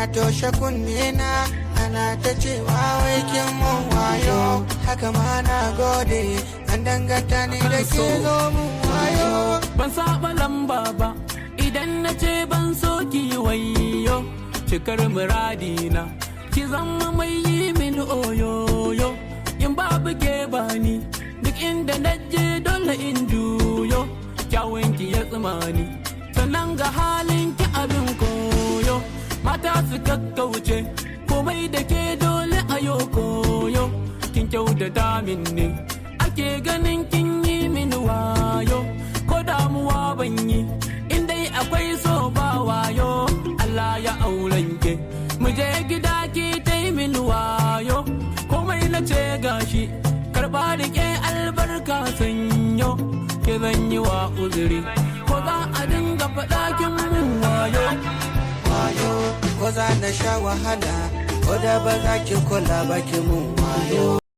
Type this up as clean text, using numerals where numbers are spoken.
na toshe kunne na ana ta cewa wai kin mun wayo, haka ma na gode an danganta ni da ke zo mun wayo. Ban saba lamba ba idan na ce ban so ki wayyo, cikar muradina ki zama mai yi min oyoyo. In babu ke bani duk inda na je dole in juyo, kyawun ki ya tsimani sannan ga halin ki abin koyo. Mata su kakkauce komai da ke dole a yo koyo, kin kyautata min ne ake ganin kin yi min wayo. Ko damuwa ban yi in dai akwai so ba wayo, Allah ya auren ke mu je gida ki tai min wayo. Komai na ce gashi karba rike albarka sanyo, ke zan yi wa uzuri ko za a dinga faɗa kin mun wayo. Wayo ko za na sha wahala, ko da ba za ki kula ba ki mun wayo.